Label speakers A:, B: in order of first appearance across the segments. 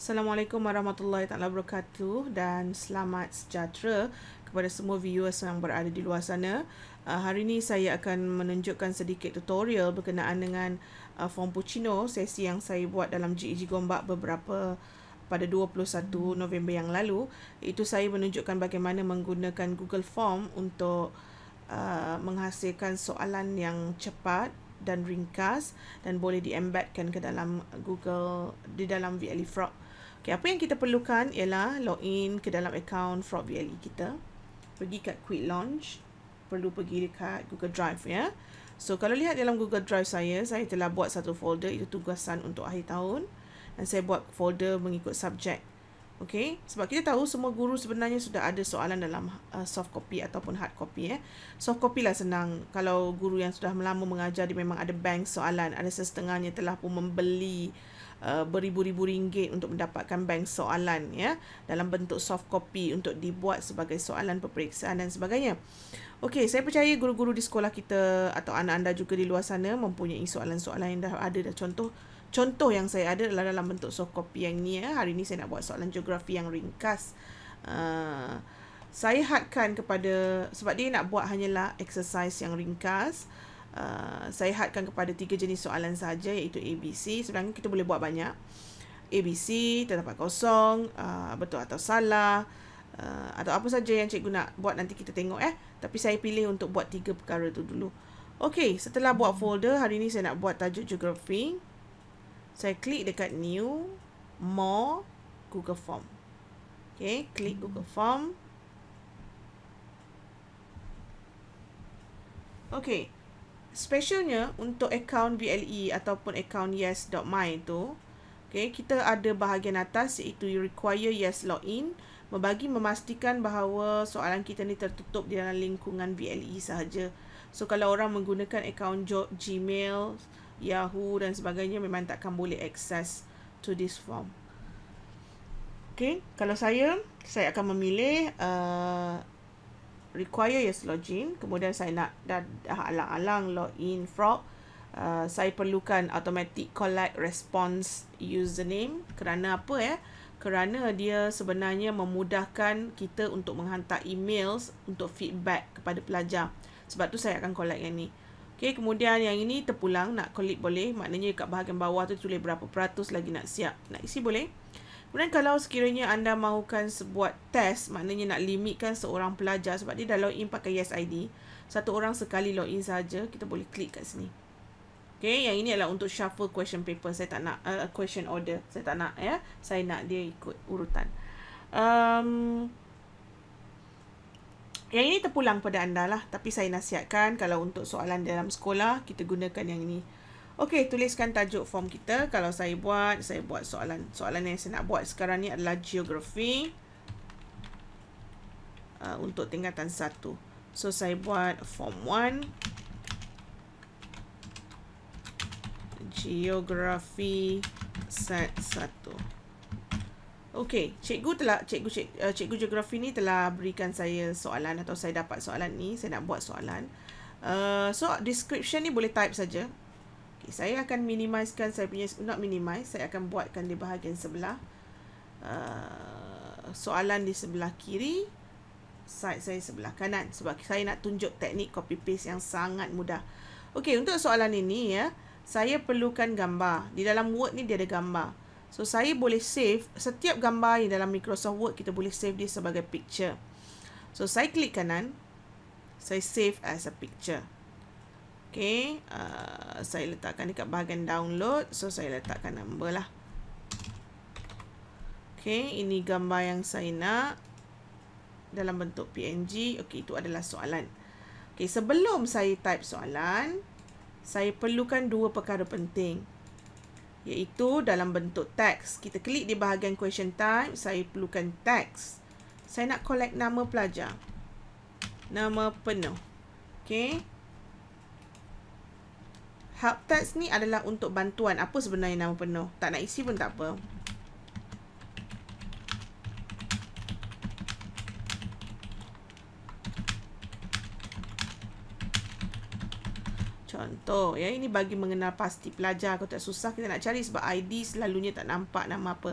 A: Assalamualaikum warahmatullahi taala wabarakatuh dan selamat sejahtera kepada semua viewers yang berada di luar sana. Hari ini saya akan menunjukkan sedikit tutorial berkenaan dengan form Puccino, sesi yang saya buat dalam GEG Gombak pada 21 November yang lalu. Itu saya menunjukkan bagaimana menggunakan Google Form untuk menghasilkan soalan yang cepat dan ringkas dan boleh di-embedkan ke dalam di dalam VLE Frog. Okay, apa yang kita perlukan ialah login ke dalam akaun Frog VLE kita. Pergi kat Quick Launch. Perlu pergi dekat Google Drive ya. So, kalau lihat dalam Google Drive saya telah buat satu folder, itu tugasan untuk akhir tahun. Dan saya buat folder mengikut subjek. Okay, sebab kita tahu semua guru sebenarnya sudah ada soalan dalam soft copy ataupun hard copy. Soft copy lah senang. Kalau guru yang sudah lama mengajar, dia memang ada bank soalan. Ada setengahnya telah pun membeli beribu-ribu ringgit untuk mendapatkan bank soalan ya, dalam bentuk soft copy untuk dibuat sebagai soalan peperiksaan dan sebagainya. Okey, saya percaya guru-guru di sekolah kita atau anak anda juga di luar sana mempunyai soalan-soalan yang dah ada dah. Contoh yang saya ada adalah dalam bentuk soft copy yang ni ya. Hari ni saya nak buat soalan geografi yang ringkas. Saya hadkan kepada, sebab dia nak buat hanyalah exercise yang ringkas. Saya hadkan kepada 3 jenis soalan saja, iaitu ABC. Sebenarnya kita boleh buat banyak. ABC, terdapat kosong, betul atau salah, atau apa saja yang cikgu nak buat, nanti kita tengok Tapi saya pilih untuk buat 3 perkara tu dulu. Okey, setelah buat folder, hari ni saya nak buat tajuk geografi. Saya klik dekat New, More, Google Form. Okey, klik Google Form. Okey. Specialnya untuk akaun VLE ataupun akaun yes.my tu, okay, kita ada bahagian atas iaitu require yes login, memastikan bahawa soalan kita ni tertutup di dalam lingkungan VLE sahaja. So kalau orang menggunakan akaun Gmail, Yahoo dan sebagainya, memang takkan boleh access to this form. Okay, kalau saya akan memilih require yes login. Kemudian saya nak dah alang-alang login Frog. Saya perlukan automatic collect response username. Kerana apa Kerana dia sebenarnya memudahkan kita untuk menghantar emails untuk feedback kepada pelajar. Sebab tu saya akan collect yang ni. Okay, kemudian yang ini terpulang, nak collect boleh. Maknanya kat bahagian bawah tu tulis berapa peratus lagi nak siap. Nak isi boleh. Kemudian kalau sekiranya anda mahukan sebuah test, maknanya nak limitkan seorang pelajar, sebab dia dah login pakai Yes ID, satu orang sekali login saja, kita boleh klik kat sini. Okay, yang ini adalah untuk shuffle question paper. Saya tak nak question order. Saya tak nak Saya nak dia ikut urutan. Yang ini terpulang pada anda lah. Tapi saya nasihatkan kalau untuk soalan dalam sekolah, kita gunakan yang ini. Okey, tuliskan tajuk form kita. Kalau saya buat soalan yang saya nak buat sekarang ni adalah geografi untuk tingkatan 1. So saya buat form 1 geografi set 1. Okey, cikgu geografi ni telah berikan saya soalan, atau saya dapat soalan ni, saya nak buat soalan. So description ni boleh type saja. Okay, saya akan minimizekan saya punya, not minimize, saya akan buatkan di bahagian sebelah. Soalan di sebelah kiri, side saya sebelah kanan, sebab saya nak tunjuk teknik copy paste yang sangat mudah. Okey, untuk soalan ini saya perlukan gambar. Di dalam Word ni dia ada gambar. So saya boleh save setiap gambar yang dalam Microsoft Word, kita boleh save dia sebagai picture. So saya klik kanan, saya save as a picture. Okay, saya letakkan dekat bahagian download. So saya letakkan number lah. Okay, ini gambar yang saya nak dalam bentuk PNG. Okay, itu adalah soalan. Okay, sebelum saya type soalan, saya perlukan 2 perkara penting, iaitu dalam bentuk teks. Kita klik di bahagian question type, saya perlukan teks. Saya nak collect nama pelajar, nama penuh. Okay, help text ni adalah untuk bantuan. Apa sebenarnya nama penuh? Tak nak isi pun tak apa. Contoh ini bagi mengenal pasti pelajar. Kalau tak susah kita nak cari, sebab ID selalunya tak nampak nama apa.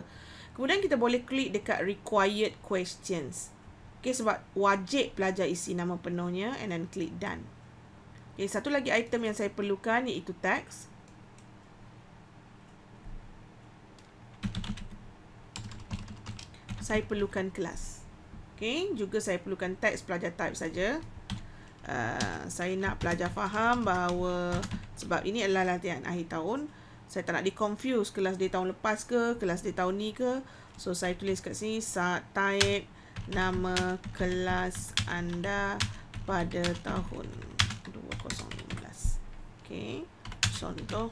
A: Kemudian kita boleh klik dekat required questions. Okay, sebab wajib pelajar isi nama penuhnya, and then klik done. Okay, satu lagi item yang saya perlukan iaitu teks. Saya perlukan kelas. Okay, juga saya perlukan teks pelajar type saja. Saya nak pelajar faham bahawa sebab ini adalah latihan akhir tahun, saya tak nak di-confuse kelas dia tahun lepas ke, kelas dia tahun ni ke. So, saya tulis kat sini, type nama kelas anda pada tahun 2015. Okay, contoh.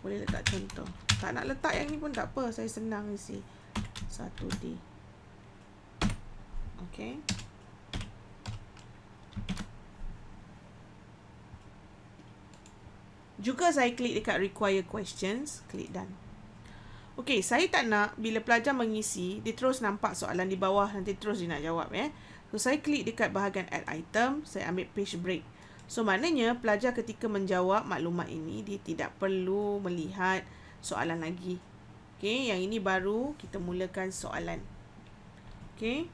A: Boleh letak contoh. Tak nak letak yang ni pun tak apa, saya senang isi 1D. Okay. Juga saya klik dekat require questions, klik done. Okey, saya tak nak bila pelajar mengisi, dia terus nampak soalan di bawah, nanti terus dia nak jawab. So, saya klik dekat bahagian add item, saya ambil page break. So, maknanya pelajar ketika menjawab maklumat ini, dia tidak perlu melihat soalan lagi. Okey, yang ini baru kita mulakan soalan. Okey.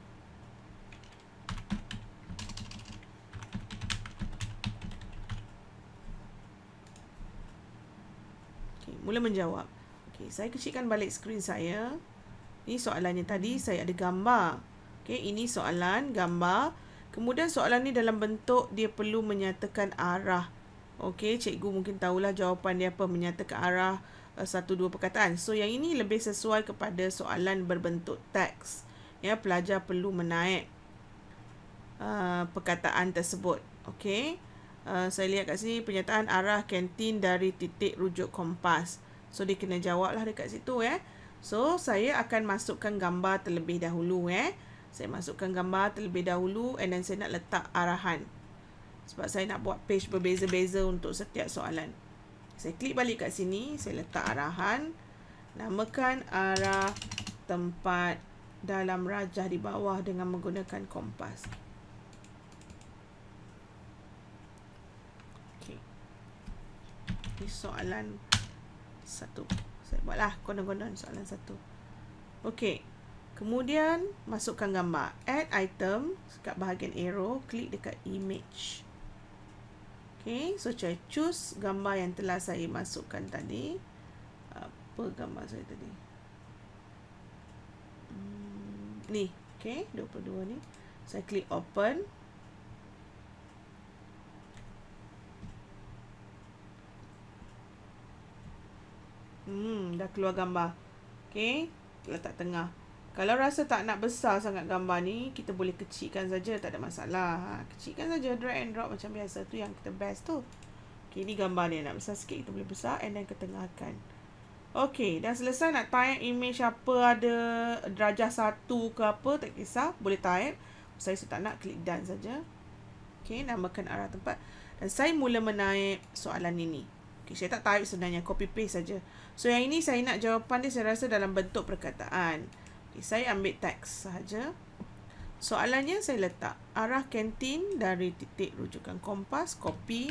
A: Mula menjawab. Okey, saya kecilkan balik skrin saya. Ini soalannya tadi, saya ada gambar. Okey, ini soalan, gambar. Kemudian soalan ni dalam bentuk dia perlu menyatakan arah. Okey, cikgu mungkin tahulah jawapan dia apa, menyatakan arah 1-2 perkataan. So, yang ini lebih sesuai kepada soalan berbentuk teks. Ya, pelajar perlu menaik perkataan tersebut. Okey. Saya lihat kat sini pernyataan arah kantin dari titik rujuk kompas. So, dia kena jawab lah dekat situ. So, saya akan masukkan gambar terlebih dahulu. Saya masukkan gambar terlebih dahulu, and then saya nak letak arahan. Sebab saya nak buat page berbeza-beza untuk setiap soalan. Saya klik balik kat sini, saya letak arahan. Namakan arah tempat dalam rajah di bawah dengan menggunakan kompas. Ini soalan 1. Saya buatlah konon-konon soalan 1. Okey. Kemudian masukkan gambar. Add item kat bahagian arrow, klik dekat image. Okey, so saya choose gambar yang telah saya masukkan tadi. Apa gambar saya tadi? Ni, okey, 22 ni. Saya klik open. Dah keluar gambar. Okey, letak tengah. Kalau rasa tak nak besar sangat gambar ni, kita boleh kecilkan saja, tak ada masalah. Kecilkan saja, drag and drop macam biasa. Tu yang kita best tu. Okey, ni gambar dia nak besar sikit, kita boleh besar and then ketengahkan. Okey, dah selesai nak type image apa, ada darjah 1 ke apa, tak kisah, boleh type. Saya tak nak, klik done saja. Okey, namakan arah tempat. Dan saya mula menaip soalan ini. Okay, saya tak type sebenarnya, copy paste saja. So, yang ini saya nak jawapan dia, saya rasa dalam bentuk perkataan. Okay, saya ambil teks sahaja. Soalannya saya letak arah kantin dari titik rujukan kompas, copy.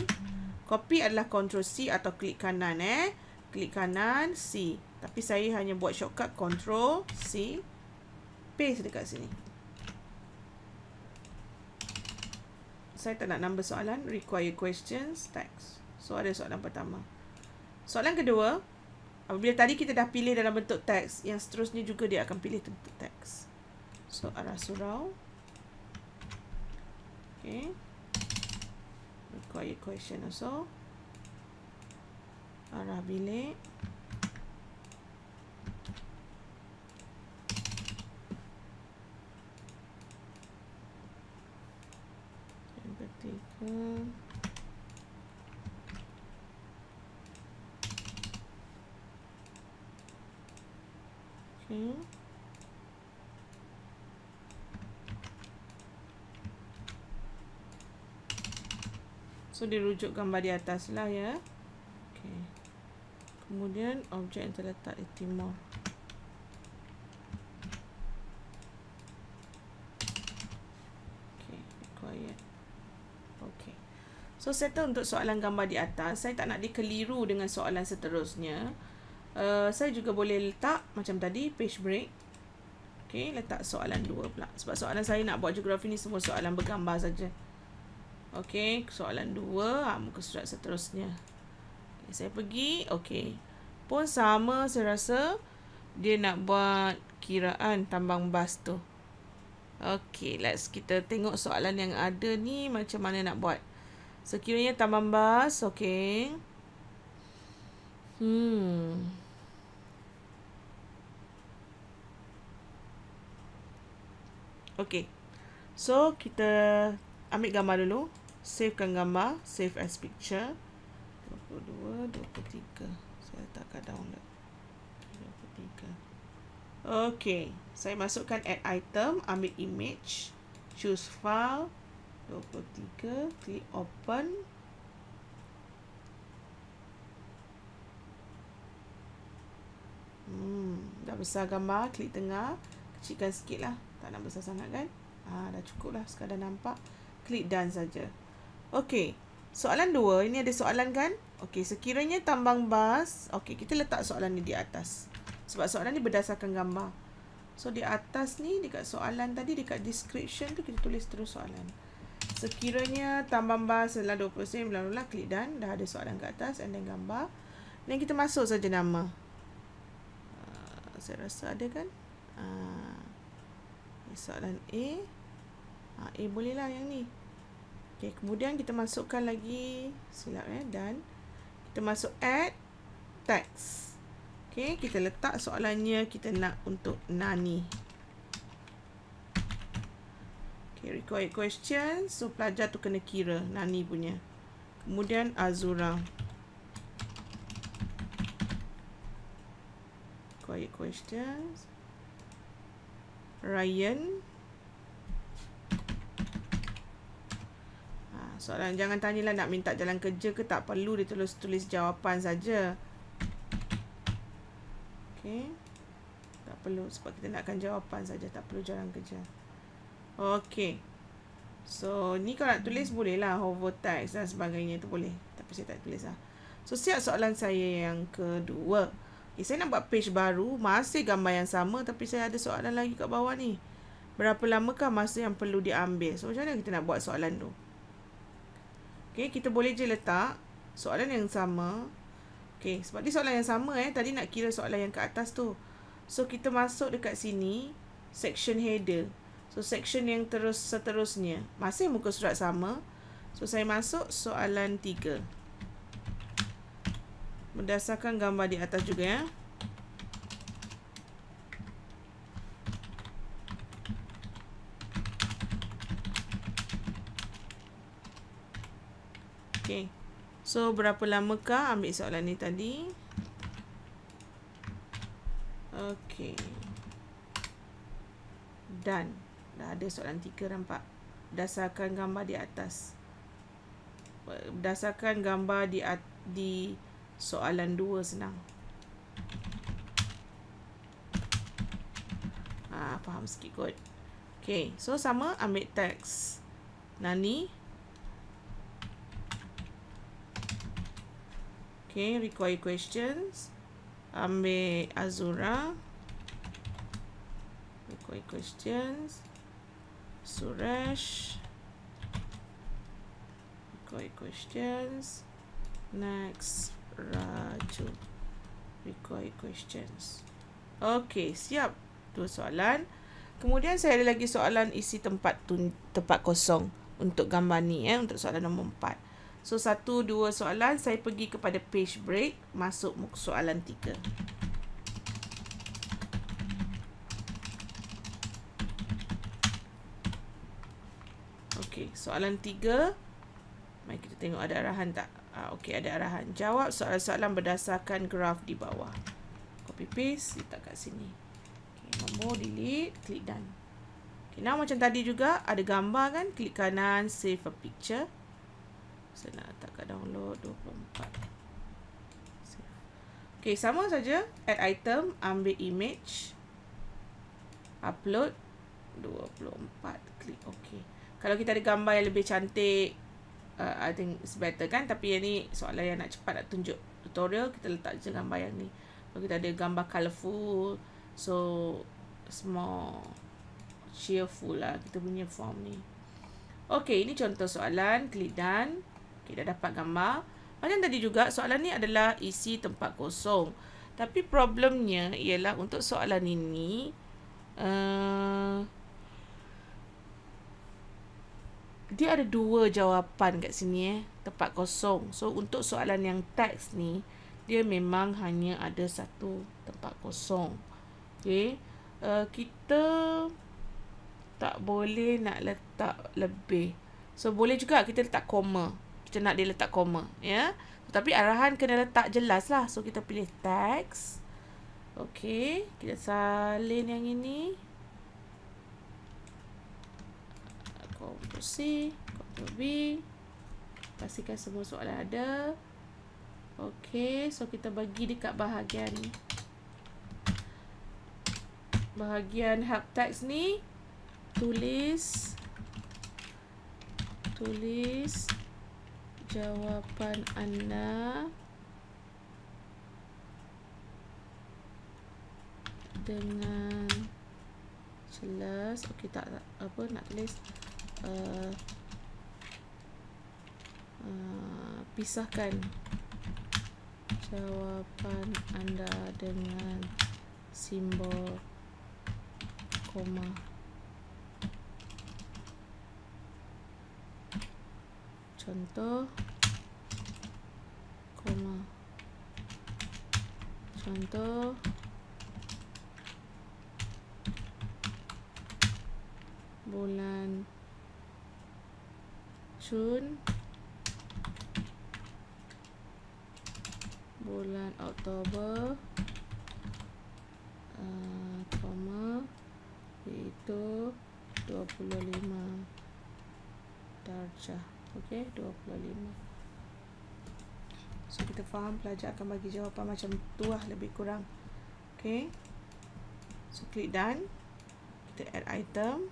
A: Copy adalah Ctrl C atau klik kanan. Klik kanan, C. Tapi saya hanya buat shortcut Ctrl C. Paste dekat sini. Saya tak nak nombor soalan, require questions, text. So, ada soalan pertama. Soalan kedua, apabila tadi kita dah pilih dalam bentuk teks, yang seterusnya juga dia akan pilih bentuk teks. So, arah surau. Okay. Require question also. Arah bilik. Yang ketiga. Okay. So, dirujuk gambar di atas lah ya. Okay. Kemudian, objek yang terletak di timur. Okay, required. Okay. So, settle untuk soalan gambar di atas. Saya tak nak dikeliru dengan soalan seterusnya. Saya juga boleh letak macam tadi, page break. Okay, letak soalan 2 pula. Sebab soalan saya nak buat geografi ni semua soalan bergambar saja. Okay, soalan 2, muka surat seterusnya. Okay, saya pergi, okay. Pun sama saya rasa, dia nak buat kiraan tambang bas tu. Okay, kita tengok soalan yang ada ni macam mana nak buat. Sekiranya tambang bas, okay. Okay. So, kita ambil gambar dulu. Savekan gambar. Save as picture. 22, 23. Saya letakkan download. 23. Okay. Saya masukkan add item. Ambil image. Choose file. 23. Klik open. Dah besar gambar. Klik tengah. Kecilkan sikit lah. Tak nak besar sangat kan? Dah cukup lah. Sekadar nampak. Klik done saja. Okey. Soalan 2. Ini ada soalan kan? Okey. Sekiranya tambang bas. Okey. Kita letak soalan ni di atas. Sebab soalan ni berdasarkan gambar. So, di atas ni. Dekat soalan tadi. Dekat description tu. Kita tulis terus soalan. Sekiranya tambang bas adalah 20 sen. Bla-bla-bla. Klik done. Dah ada soalan kat atas. And then gambar. Dan kita masuk saja nama. Saya rasa ada kan? Soalan A. A boleh lah yang ni. Okay, kemudian kita masukkan lagi. Silap dan kita masuk add text. Okay, kita letak soalannya. Kita nak untuk Nani. Okay, required question. So, pelajar tu kena kira Nani punya. Kemudian Azura. Required questions. Ryan. Soalan jangan tanyalah nak minta jalan kerja ke, tak perlu, dia tulis jawapan saja. Okey. Tak perlu sebab kita nakkan jawapan saja, tak perlu jalan kerja. Okey. So, ni kalau nak tulis bolehlah hover text dan sebagainya tu boleh. Tapi saya tak tulis lah. So, siap soalan saya yang kedua. Okay, saya nak buat page baru. Masih gambar yang sama. Tapi saya ada soalan lagi kat bawah ni. Berapa lamakah masa yang perlu diambil? So, macam mana kita nak buat soalan tu? Okay, kita boleh je letak soalan yang sama. Okay, sebab ni soalan yang sama tadi nak kira soalan yang ke atas tu. So, kita masuk dekat sini. Section header. So, section yang seterusnya. Masih muka surat sama. So, saya masuk soalan 3. Berdasarkan gambar di atas juga ya. Okay. So, berapa lamakah ambil soalan ni tadi? Okay. Done. Dah ada soalan 3 nampak. Berdasarkan gambar di atas. Berdasarkan gambar di soalan 2 senang. Faham sikit kot. Okay, so sama ambil teks Nani. Okay, required questions. Ambil Azura. Required questions. Suresh. Required questions. Next. Raju. Required questions. Okay, siap. 2 soalan. Kemudian saya ada lagi soalan isi tempat kosong untuk gambar ni untuk soalan nombor 4. So 1, 2 soalan, saya pergi kepada page break, masuk soalan 3. Okey, soalan 3. Mari kita tengok ada arahan tak? Okey, ada arahan. Jawab soalan-soalan berdasarkan graf di bawah. Copy paste, letak kat sini. Okey, nombor delete, klik done. Okey, now macam tadi juga ada gambar kan? Klik kanan, save a picture. Saya nak letak kat download 24. Okey, sama saja. Add item, ambil image. Upload 24. Klik OK. Kalau kita ada gambar yang lebih cantik, I think it's better kan. Tapi yang ni soalan yang nak cepat nak tunjuk tutorial, kita letak je gambar yang ni. Kita ada gambar colourful. So, it's more cheerful lah kita punya form ni. Okay, ini contoh soalan. Klik done. Okay, dah dapat gambar. Macam tadi juga, soalan ni adalah isi tempat kosong. Tapi problemnya ialah untuk soalan ini, dia ada dua jawapan kat sini tempat kosong. So, untuk soalan yang teks ni, dia memang hanya ada satu tempat kosong. Okay. Kita tak boleh nak letak lebih. So, boleh juga kita letak koma. Kita nak dia letak koma. Ya. Tapi arahan kena letak jelas lah. So, kita pilih teks. Okay. Kita salin yang ini. Ctrl C, Ctrl V. Pastikan semua soalan ada. Okay. So, kita bagi dekat bahagian help text ni. Tulis jawapan anda dengan jelas. Okey, tak apa nak tulis pisahkan jawapan anda dengan simbol koma. Contoh koma. Contoh bulan Jun, bulan Oktober, koma, iaitu 25 darjah. Okey, 25. So, kita faham pelajar akan bagi jawapan macam tu lah, lebih kurang. Okey. So, klik done. Kita add item.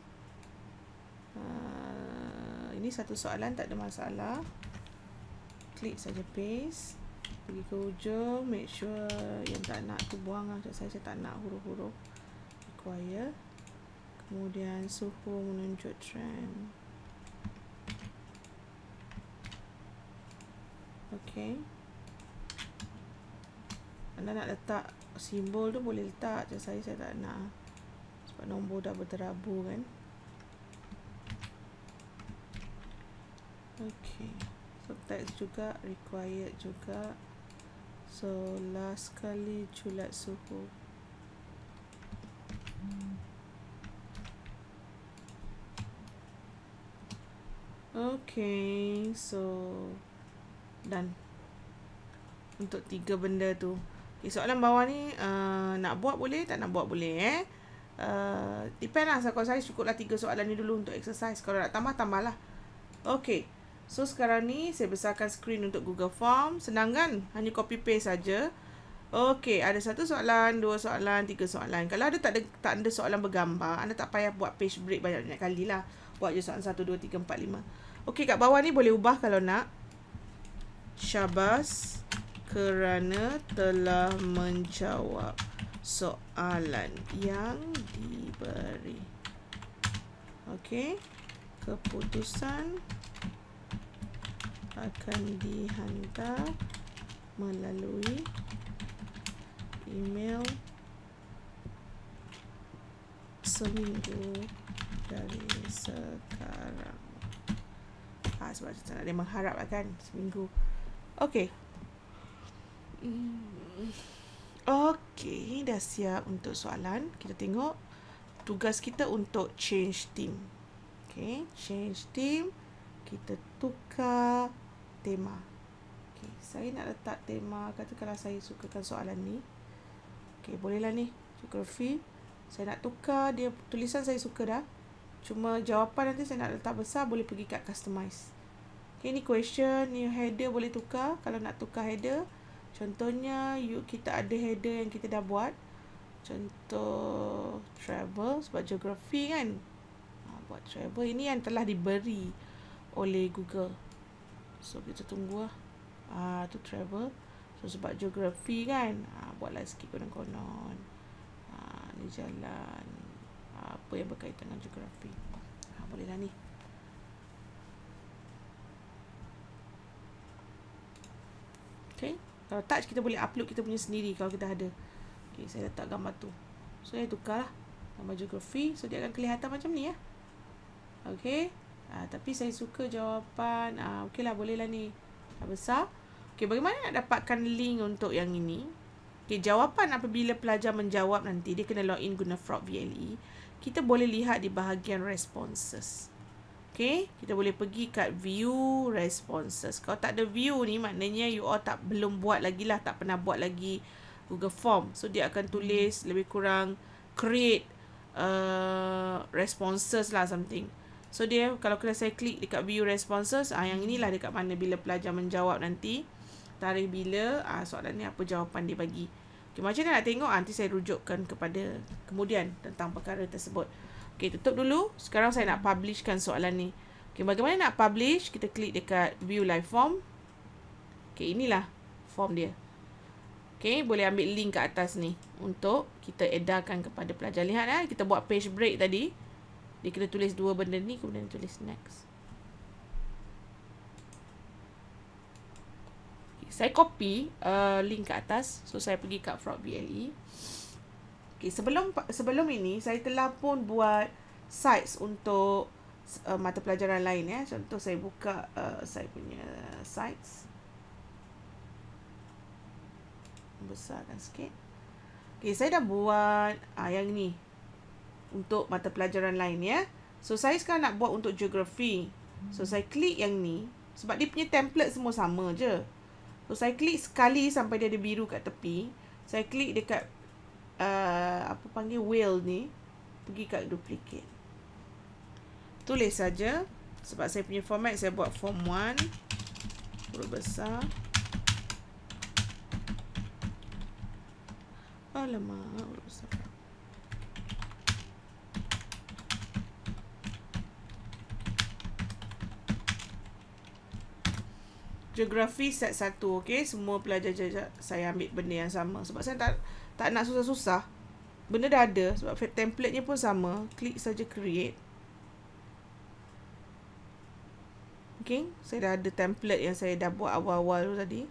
A: Ini satu soalan, tak ada masalah. Klik saja paste. Pergi ke hujung. Make sure yang tak nak tu buang lah. Saya tak nak huruf-huruf. Require. Kemudian suhu menunjuk trend. Okay. Anda nak letak simbol tu boleh letak. Saya tak nak. Sebab nombor dah berterabu kan. Okay. So, text juga. Required juga. So, last kali julat suhu. Okay. So, dan untuk 3 benda tu. Okay, soalan bawah ni nak buat boleh, tak nak buat boleh depend lah. Kalau saya cukuplah 3 soalan ni dulu untuk exercise. Kalau nak tambah-tambahlah. Okay. So sekarang ni saya besarkan skrin untuk Google Form. Senang kan? Hanya copy paste saja. Okay, ada 1 soalan, 2 soalan, 3 soalan. Kalau ada tak ada soalan bergambar, anda tak payah buat page break banyak-banyak kali lah. Buat je soalan 1, 2, 3, 4, 5. Okay, kat bawah ni boleh ubah kalau nak. Syabas kerana telah menjawab soalan yang diberi. Okey. Keputusan akan dihantar melalui email seminggu dari sekarang. Sebab saya nak dia mengharap kan seminggu. Okey. Okey, dah siap untuk soalan. Kita tengok tugas kita untuk change theme. Okey, change theme. Kita tukar tema. Okey, saya nak letak tema. Katakanlah saya sukakan soalan ni. Okey, bolehlah ni. Geografi. Saya nak tukar dia, tulisan saya suka dah. Cuma jawapan nanti saya nak letak besar, boleh pergi kat customize. Okay, ni question, ni header boleh tukar. Kalau nak tukar header, contohnya kita ada header yang kita dah buat. Contoh travel, sebab geografi kan. Buat travel, ini yang telah diberi oleh Google. So, kita tunggu lah. Tu travel. So sebab geografi kan, buatlah sikit konon-konon. Ni jalan, apa yang berkaitan dengan geografi. Bolehlah ni. Okay. Kalau touch kita boleh upload kita punya sendiri kalau kita ada. Okay, saya letak gambar tu. So saya tukar lah gambar geografi. So dia akan kelihatan macam ni ya. Okay. Tapi saya suka jawapan. Okay lah, boleh lah ni. Dah besar. Okay, bagaimana nak dapatkan link untuk yang ini? Okay, jawapan apabila pelajar menjawab nanti, dia kena login guna Frog VLE. Kita boleh lihat di bahagian responses. Okay, kita boleh pergi kat view responses. Kalau tak ada view ni, maknanya you all belum buat lagi lah, tak pernah buat lagi Google Form. So, dia akan tulis lebih kurang create responses lah something. So, dia kalau saya klik dekat view responses, yang inilah dekat mana bila pelajar menjawab nanti. Tarikh bila, soalan ni apa jawapan dia bagi. Okay, macam mana nak tengok? Nanti saya rujukkan kepada kemudian tentang perkara tersebut. Okay, tutup dulu. Sekarang saya nak publishkan soalan ni. Okay, bagaimana nak publish? Kita klik dekat view live form. Okay, inilah form dia. Okay, boleh ambil link kat atas ni untuk kita edarkan kepada pelajar. Lihat kita buat page break tadi. Dia kena tulis dua benda ni, kemudian tulis next. Okay, saya copy link kat atas. So, saya pergi kat Frog VLE. Okay, sebelum ini saya telah pun buat sites untuk mata pelajaran lain ya. Contoh saya buka saya punya sites. Besarkan sikit. Okay, saya dah buat yang ni untuk mata pelajaran lain ya. So saya sekarang nak buat untuk geografi. So saya klik yang ni sebab dia punya template semua sama je. So saya klik sekali sampai dia ada biru kat tepi. Saya klik dekat apa panggil whale ni, pergi kat duplicate, tulis saja. Sebab saya punya format, saya buat form 1 huruf besar. Alamak, huruf besar. Geografi set 1. Okay, semua pelajar saya ambil benda yang sama. Sebab saya tak nak susah-susah. Benda dah ada. Sebab template-nya pun sama. Klik saja create. Okay, saya dah ada template yang saya dah buat awal-awal tu tadi.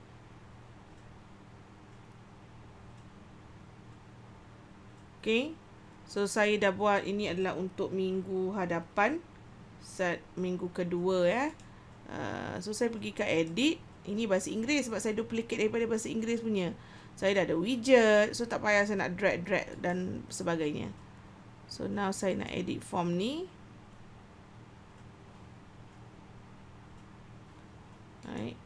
A: Okay, so saya dah buat. Ini adalah untuk minggu hadapan, set minggu kedua ya. So saya pergi ke edit. Ini bahasa Inggeris sebab saya duplicate daripada bahasa Inggeris punya. Saya dah ada widget, so tak payah saya nak drag dan sebagainya. So now saya nak edit form ni. Right.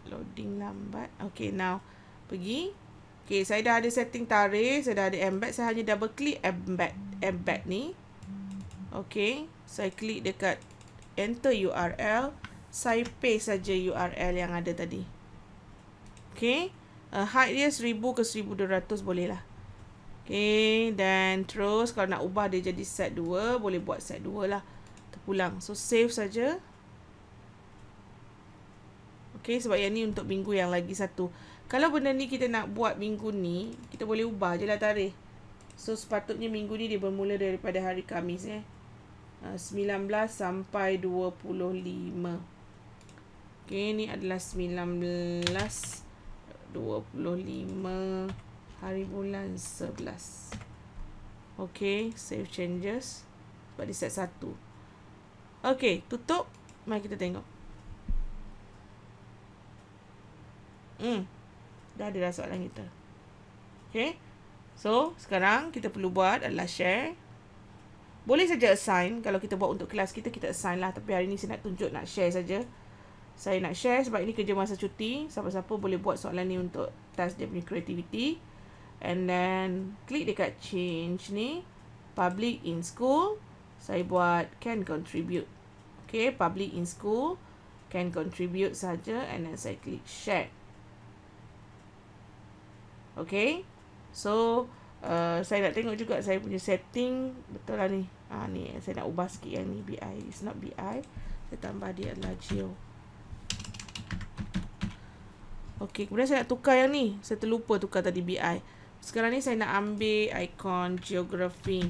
A: Loading lambat. Okay, now pergi. Okay, saya dah ada setting tarikh, saya dah ada embed. Saya hanya double klik embed ni. Okay, saya klik dekat enter URL. Saya paste saja URL yang ada tadi. Okay. Height dia 1000 ke 1200 boleh lah. Okay. Dan terus kalau nak ubah dia jadi set 2, boleh buat set 2 lah. Terpulang. So save saja. Okay. Sebab yang ni untuk minggu yang lagi satu. Kalau benda ni kita nak buat minggu ni, kita boleh ubah je lah tarikh. So sepatutnya minggu ni dia bermula daripada hari Khamis 19 sampai 25. Okay, ni adalah 19 25 hari bulan 11. Okay, save changes. Sebab dia set 1. Okay, tutup. Mari kita tengok. Dah ada dah soalan kita. Okay, so sekarang kita perlu buat adalah share. Boleh saja assign. Kalau kita buat untuk kelas kita, kita assign lah. Tapi hari ni saya nak tunjuk, nak share saja. Saya nak share sebab ini kerja masa cuti. Siapa-siapa boleh buat soalan ni untuk test dia punya creativity. And then klik dekat change ni, public in school. Saya buat can contribute. Okay, public in school, can contribute saja. And then saya klik share. Okay, so saya nak tengok juga saya punya setting betul lah ni. Ni saya nak ubah sikit yang ni, BI. It's not BI. Saya tambah dia adalah Geo. Okey, kemudian saya nak tukar yang ni. Saya terlupa tukar tadi BI. Sekarang ni saya nak ambil ikon geografi.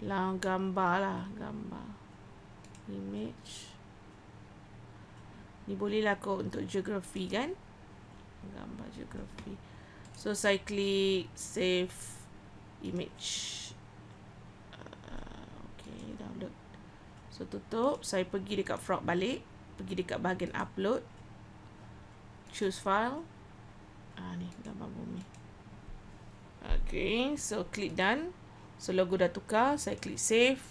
A: Lah, gambar lah. Gambar. Image. Ni bolehlah kot untuk geografi kan? Gambar geografi. So, saya klik save image. Okay, download. So, tutup. Saya pergi dekat frog balik. Pergi dekat bahagian upload. Choose file. Ni gambar bumi. Okay, so klik done. So, logo dah tukar. Saya klik save.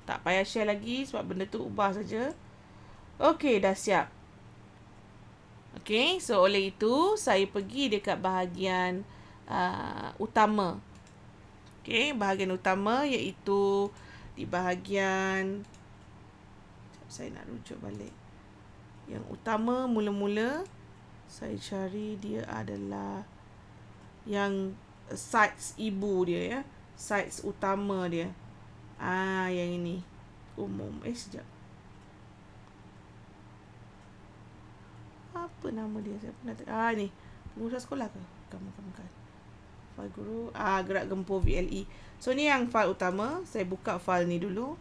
A: Tak payah share lagi sebab benda tu ubah saja. Okay, dah siap. Okay, so oleh itu, saya pergi dekat bahagian utama. Okay, bahagian utama iaitu di bahagian... Saya nak rujuk balik. Yang utama mula-mula, saya cari dia adalah yang sites ibu dia ya. Sites utama dia. Yang ini. Umum. Sekejap. Apa nama dia? Saya pernah ni. Pengurusan sekolah ke? Bukan. File guru. Gerak gempur VLE. So, ni yang file utama. Saya buka file ni dulu.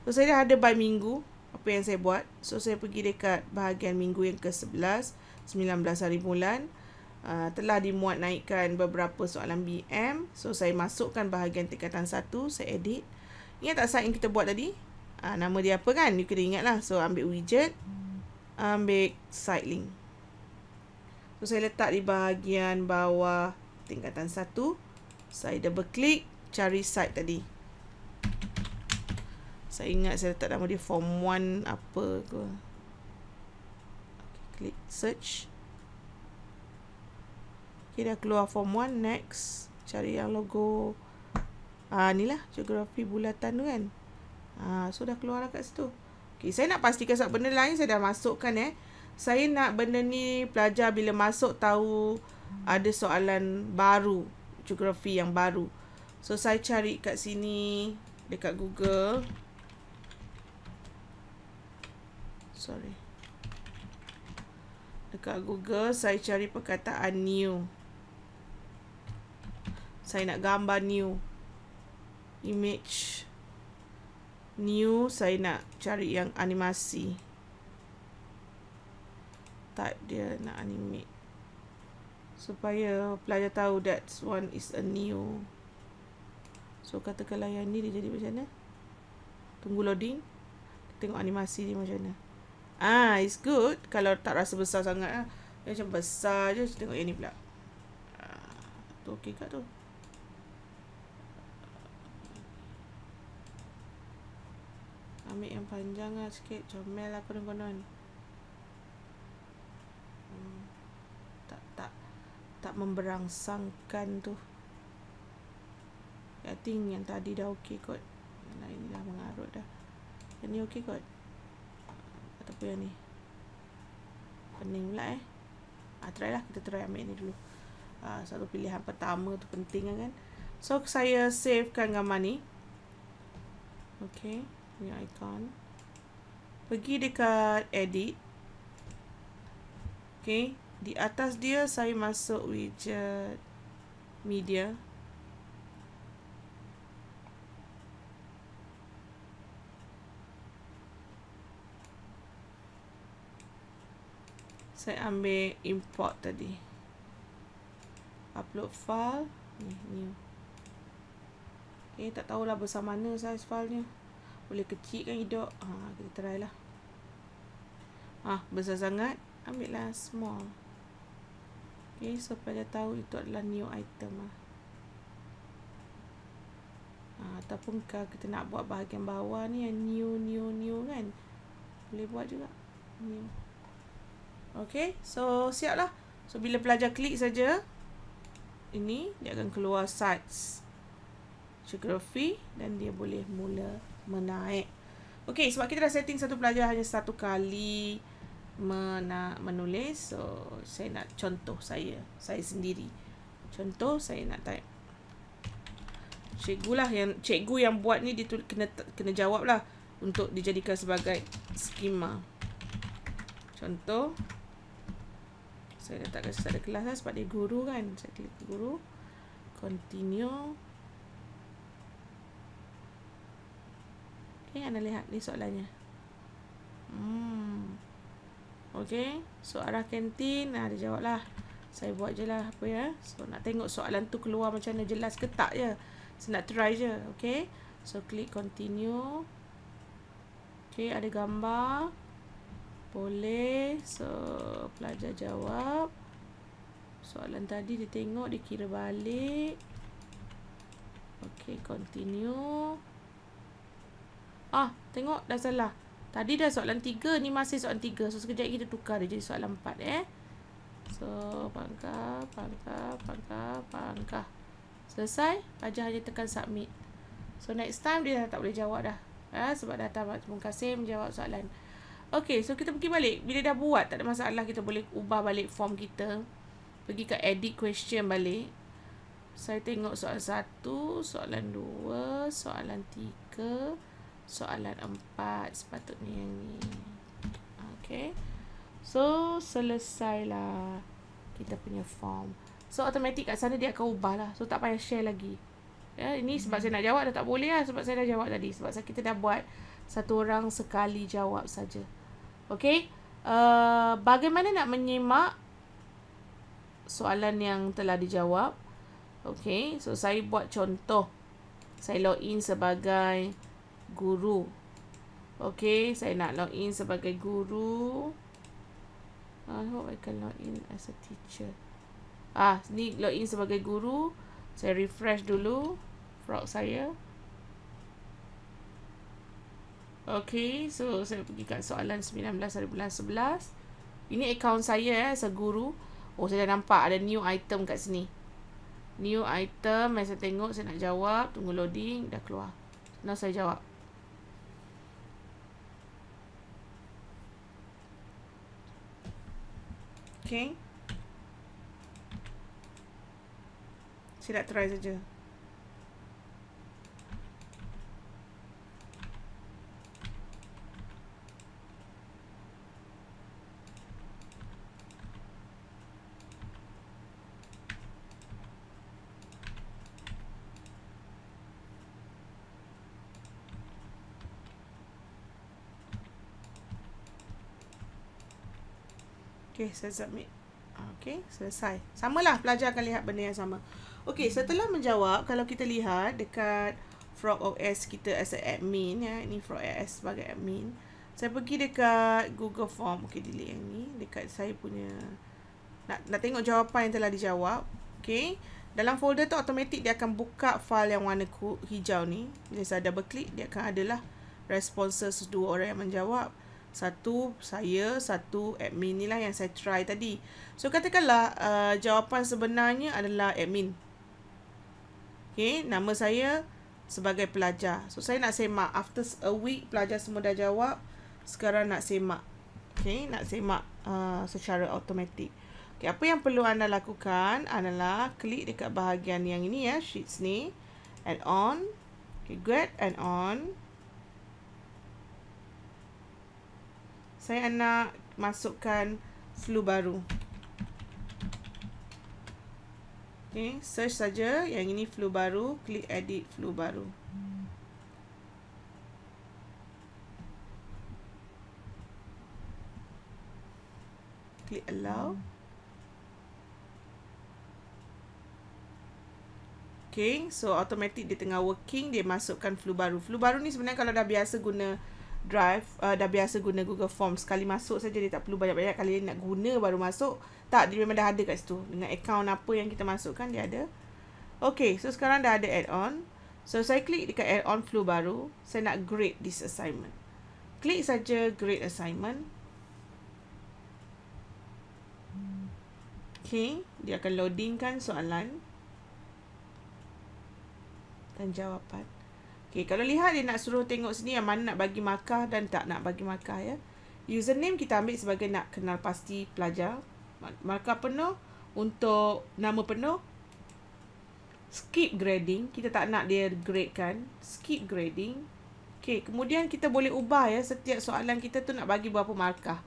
A: So, saya dah ada by minggu. Apa yang saya buat. So, saya pergi dekat bahagian minggu yang ke-11. 19 hari bulan. Telah dimuat naikkan beberapa soalan BM. So, saya masukkan bahagian tingkatan 1. Saya edit. Ingat tak site yang kita buat tadi? Nama dia apa kan? You kena ingat lah. So, ambil widget. Ambil site link. So, saya letak di bahagian bawah tingkatan 1. Saya double klik. Cari site tadi. Saya ingat saya letak nama dia form 1 apa ke. Okay, klik search. Okay, dah keluar form 1. Next. Cari yang logo. Ni lah. Geografi bulatan tu kan. So, dah keluar lah kat situ. Okay, saya nak pastikan sebab benda lain saya dah masukkan Saya nak benda ni pelajar bila masuk tahu ada soalan baru. Geografi yang baru. So, saya cari kat sini. Dekat Google. Dekat Google, saya cari perkataan new. Saya nak gambar new. Image. New, saya nak cari yang animasi. Type dia nak animate. Supaya pelajar tahu that one is a new. So, katakanlah yang ni dia jadi macam mana. Tunggu loading. Tengok animasi dia macam mana. It's good. Kalau tak rasa besar sangat dia macam besar je. Tengok yang ni pula. Tu okey kat tu. Ambil yang panjang lah sikit. Comel lah konon-konon. Tak memberangsangkan tu. I think yang tadi dah okey kot. Yang lain ni dah mengarut dah. Yang ni okey kot. Ataupun yang ni. Pening pula try lah. Kita try ambil ni dulu. Satu pilihan pertama tu penting kan. So, saya savekan gambar ni. Okay. Ni icon. Pergi dekat edit. Okay. Di atas dia saya masuk widget media. Saya ambil import tadi. Upload file. Ni, new. Okay, tak tahulah besar mana saiz filenya. Boleh kecil kan hidup. Kita try lah. Besar sangat. Ambil lah small. Okay, so pelajar tahu itu adalah new item lah. Ataupun kalau kita nak buat bahagian bawah ni yang new kan. Boleh buat juga. New. Okay, so siap lah. So, bila pelajar klik saja. Ini, dia akan keluar sites. Geografi. Dan dia boleh mula menaik. Okay, sebab kita dah setting satu pelajar hanya satu kali menulis. So, saya nak contoh saya sendiri. Contoh, saya nak type. Cikgu yang buat ni dia kena jawab lah untuk dijadikan sebagai skema. Contoh, saya letak kat start kelas lah sebab dia guru kan. Saya klik guru, continue. Okay, anda lihat ni soalannya. Okay, so arah kantin, dia jawab lah. Saya buat je lah apa ya. So nak tengok soalan tu keluar macam mana, jelas ke tak je. Saya nak try je. Okay, so klik continue. Okay, ada gambar. Boleh. So pelajar jawab soalan tadi, dia tengok, dia kira balik. Okay, continue. Tengok dah salah. Tadi dah soalan 3, ni masih soalan 3. So sekejap kita tukar dia jadi soalan 4 So pangkah. Selesai, pelajar hanya tekan submit. So next time dia dah tak boleh jawab dah. Sebab dah terima kasih menjawab soalan. Okay, so kita pergi balik. Bila dah buat, tak ada masalah, kita boleh ubah balik form kita. Pergi ke edit question balik. Saya tengok soalan 1, soalan 2, soalan 3, soalan 4. Sepatutnya yang ni. Okay, so selesailah kita punya form. So automatic kat sana dia akan ubah lah. So tak payah share lagi. Ini sebab saya nak jawab dah tak boleh lah. Sebab saya dah jawab tadi. Sebab kita dah buat satu orang sekali jawab saja. Okay, bagaimana nak menyimak soalan yang telah dijawab? Okay, so saya buat contoh. Saya login sebagai guru. Okay, saya nak login sebagai guru. I hope I can login as a teacher. Ni login sebagai guru. Saya refresh dulu Frog saya. Okay, so saya pergi kat soalan 19 dari bulan 11. Ini akaun saya as a guru. Saya dah nampak ada new item kat sini. New item, saya tengok, saya nak jawab. Tunggu loading, dah keluar. Now saya jawab. Okay, saya nak try saja. Okay, saya submit. Okay, selesai. Samalah, pelajar akan lihat benda yang sama. Okay, setelah menjawab, kalau kita lihat dekat Frog OS kita as a admin, ini Frog OS sebagai admin. Saya pergi dekat Google Form. Okay, delete yang ni. Dekat saya punya, nak tengok jawapan yang telah dijawab. Okay, dalam folder tu automatic dia akan buka file yang warna hijau ni. Bila saya double click, dia akan adalah responses 2 orang yang menjawab. 1 saya, 1 admin. Inilah yang saya try tadi. So katakanlah jawapan sebenarnya adalah admin. Okay, nama saya sebagai pelajar. So saya nak semak. After a week pelajar semua dah jawab. Sekarang nak semak. Okay, nak semak secara automatik. Okay, apa yang perlu anda lakukan adalah klik dekat bahagian yang ini sheets ni, add on. Okay, get add on. Saya nak masukkan flu baru. Okay, search saja. Yang ini flu baru. Klik edit flu baru. Klik allow. Okay, so automatic dia tengah working. Dia masukkan flu baru. Flu baru ni sebenarnya kalau dah biasa guna Drive, dah biasa guna Google Form, sekali masuk saja, dia tak perlu banyak-banyak kali nak guna baru masuk. Tak, dia memang dah ada kat situ. Dengan account apa yang kita masukkan, dia ada. Okay, so sekarang dah ada add-on. So saya klik dekat add-on flu baru. Saya nak grade this assignment. Klik saja grade assignment. Okay, dia akan loadingkan soalan dan jawapan. Okay, kalau lihat dia nak suruh tengok sini yang mana nak bagi markah dan tak nak bagi markah ya. Username kita ambil sebagai nak kenal pasti pelajar. Markah penuh untuk nama penuh. Skip grading, kita tak nak dia grade kan. Skip grading. Okay, kemudian kita boleh ubah ya, setiap soalan kita tu nak bagi berapa markah.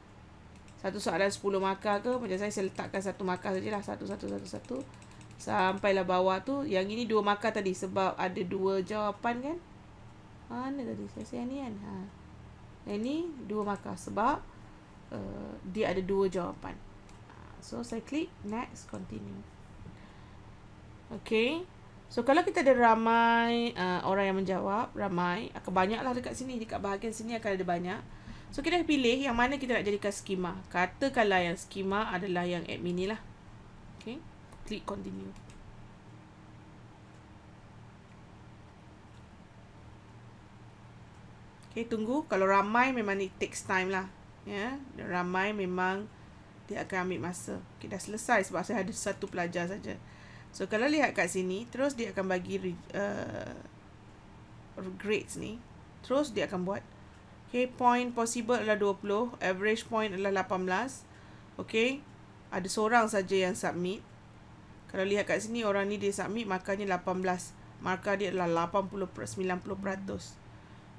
A: Satu soalan 10 markah ke, macam saya letakkan satu markah sajalah. Satu. Sampailah bawah tu. Yang ini 2 markah tadi sebab ada 2 jawapan kan. Mana tadi? Saya ni kan. Yang ni 2 markah sebab dia ada 2 jawapan. So, saya klik next, continue. Okay. So, kalau kita ada ramai orang yang menjawab, ramai, akan banyaklah dekat sini. Dekat bahagian sini akan ada banyak. So, kita pilih yang mana kita nak jadikan skema. Katakanlah yang skema adalah yang admin ni lah. Okay. Klik continue. Okay, tunggu. Kalau ramai memang it takes time lah. Ya, ramai memang dia akan ambil masa. Okay, dah selesai sebab saya ada satu pelajar saja. So, kalau lihat kat sini, terus dia akan bagi grades ni. Terus dia akan buat. Okay, point possible adalah 20. Average point adalah 18. Okay, ada seorang saja yang submit. Kalau lihat kat sini, orang ni dia submit, markahnya 18. Markah dia adalah 90%.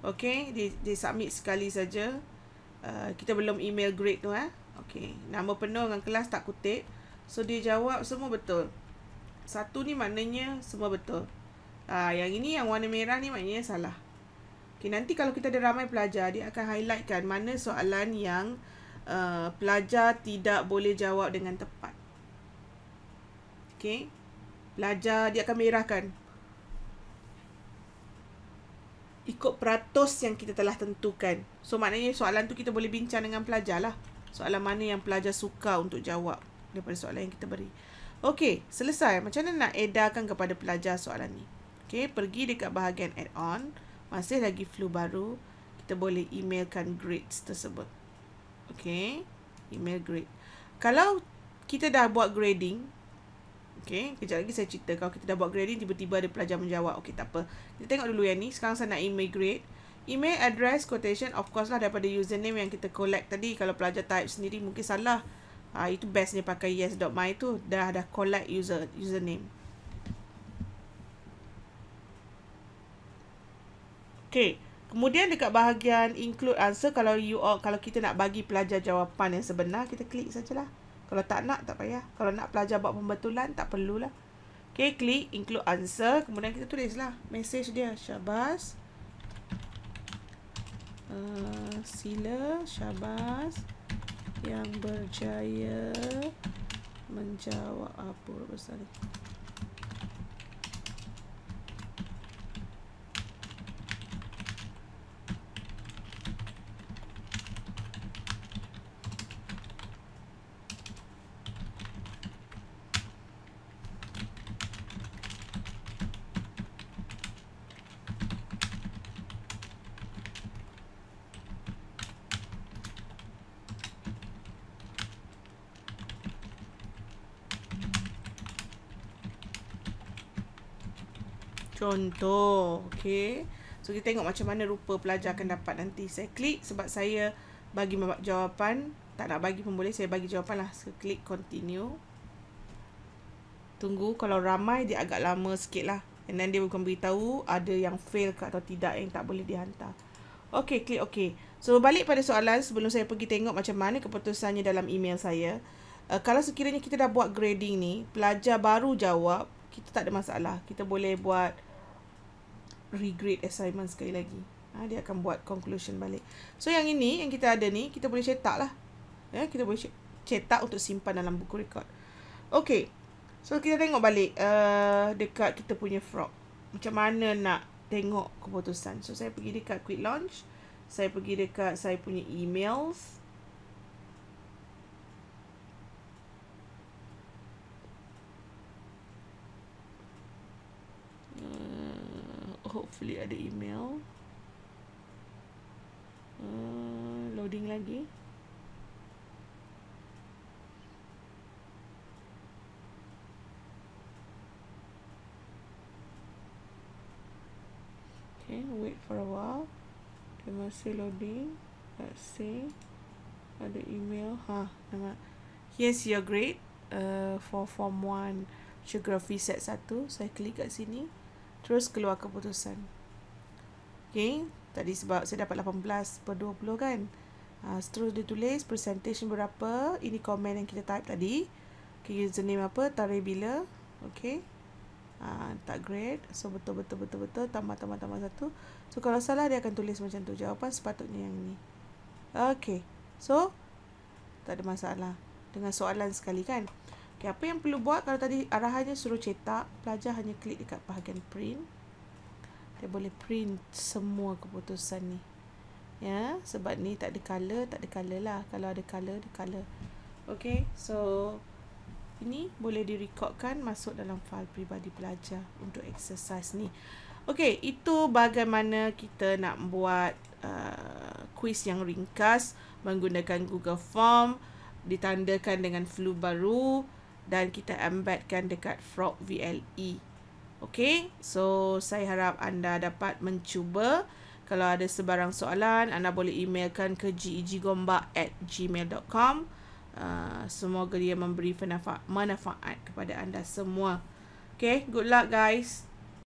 A: Okay, dia submit sekali saja. Kita belum email grade tu. Okay, nama penuh dengan kelas tak kutip. So, dia jawab semua betul. Satu ni maknanya semua betul. Yang ini yang warna merah ni maknanya salah. Okay, nanti kalau kita ada ramai pelajar, dia akan highlightkan mana soalan yang pelajar tidak boleh jawab dengan tepat. Okay, pelajar dia akan merahkan ikut peratus yang kita telah tentukan. So, maknanya soalan tu kita boleh bincang dengan pelajar lah. Soalan mana yang pelajar suka untuk jawab daripada soalan yang kita beri. Okey, selesai. Macam mana nak edarkan kepada pelajar soalan ni? Okey, pergi dekat bahagian add-on. Masih lagi flow baru. Kita boleh emailkan grades tersebut. Okey, email grade. Kalau kita dah buat grading, okey, kejap lagi saya cerita. Kalau kita dah buat grading, tiba-tiba ada pelajar menjawab. Okey, tak apa. Kita tengok dulu yang ni. Sekarang saya nak email grade. Email address, quotation, of course lah daripada username yang kita collect tadi. Kalau pelajar type sendiri mungkin salah. Itu bestnya pakai yes.my tu. Dah collect username. Okay. Kemudian dekat bahagian include answer, kalau kita nak bagi pelajar jawapan yang sebenar, kita klik sajalah. Kalau tak nak, tak payah. Kalau nak pelajar buat pembetulan, tak perlulah. Okay, klik include answer. Kemudian kita tulislah message dia. Syabas. Sila Syabas yang berjaya menjawab apa besar ni. Contoh, okay. So, kita tengok macam mana rupa pelajar akan dapat nanti. Saya klik sebab saya bagi jawapan. Tak nak bagi pun boleh, saya bagi jawapan lah. So, klik continue. Tunggu, kalau ramai dia agak lama sikit lah. And then dia akan beritahu ada yang fail ke atau tidak yang tak boleh dihantar. Okay, klik okay. So, balik pada soalan sebelum saya pergi tengok macam mana keputusannya dalam email saya. Kalau sekiranya kita dah buat grading ni, pelajar baru jawab, kita tak ada masalah. Kita boleh buat regrade assignment sekali lagi. Dia akan buat conclusion balik. So, yang ini, yang kita ada ni, kita boleh cetak lah. Kita boleh cetak untuk simpan dalam buku rekod. Okay. So, kita tengok balik dekat kita punya frog. Macam mana nak tengok keputusan. So, saya pergi dekat quick launch. Saya pergi dekat saya punya emails. Hopefully ada email. Loading lagi. Okay, wait for a while. Dia masih loading. Let's see. Ada email. Nama. Here's your grade for Form 1 Geography Set 1. Saya klik kat sini. Terus keluar keputusan. Okay. Tadi sebab saya dapat 18/20 kan. Seterusnya dia tulis percentage berapa. Ini komen yang kita type tadi. Okay, username apa, tarikh bila. Okay, tak grade. So betul tambah satu. So kalau salah dia akan tulis macam tu. Jawapan sepatutnya yang ni. Okay, so tak ada masalah dengan soalan sekali kan. Okay, apa yang perlu buat? Kalau tadi arahannya suruh cetak, pelajar hanya klik dekat bahagian print. Dia boleh print semua keputusan ni. Ya, sebab ni tak ada color lah. Kalau ada color, dia color. Okay, so ini boleh direkodkan masuk dalam fail peribadi pelajar untuk exercise ni. Okay, itu bagaimana kita nak buat quiz yang ringkas menggunakan Google Form, ditandakan dengan flu baru dan kita embedkan dekat Frog VLE. Okay, so saya harap anda dapat mencuba. Kalau ada sebarang soalan, anda boleh emailkan ke geggombak@gmail.com. Semoga dia memberi manfaat kepada anda semua. Okay, good luck guys.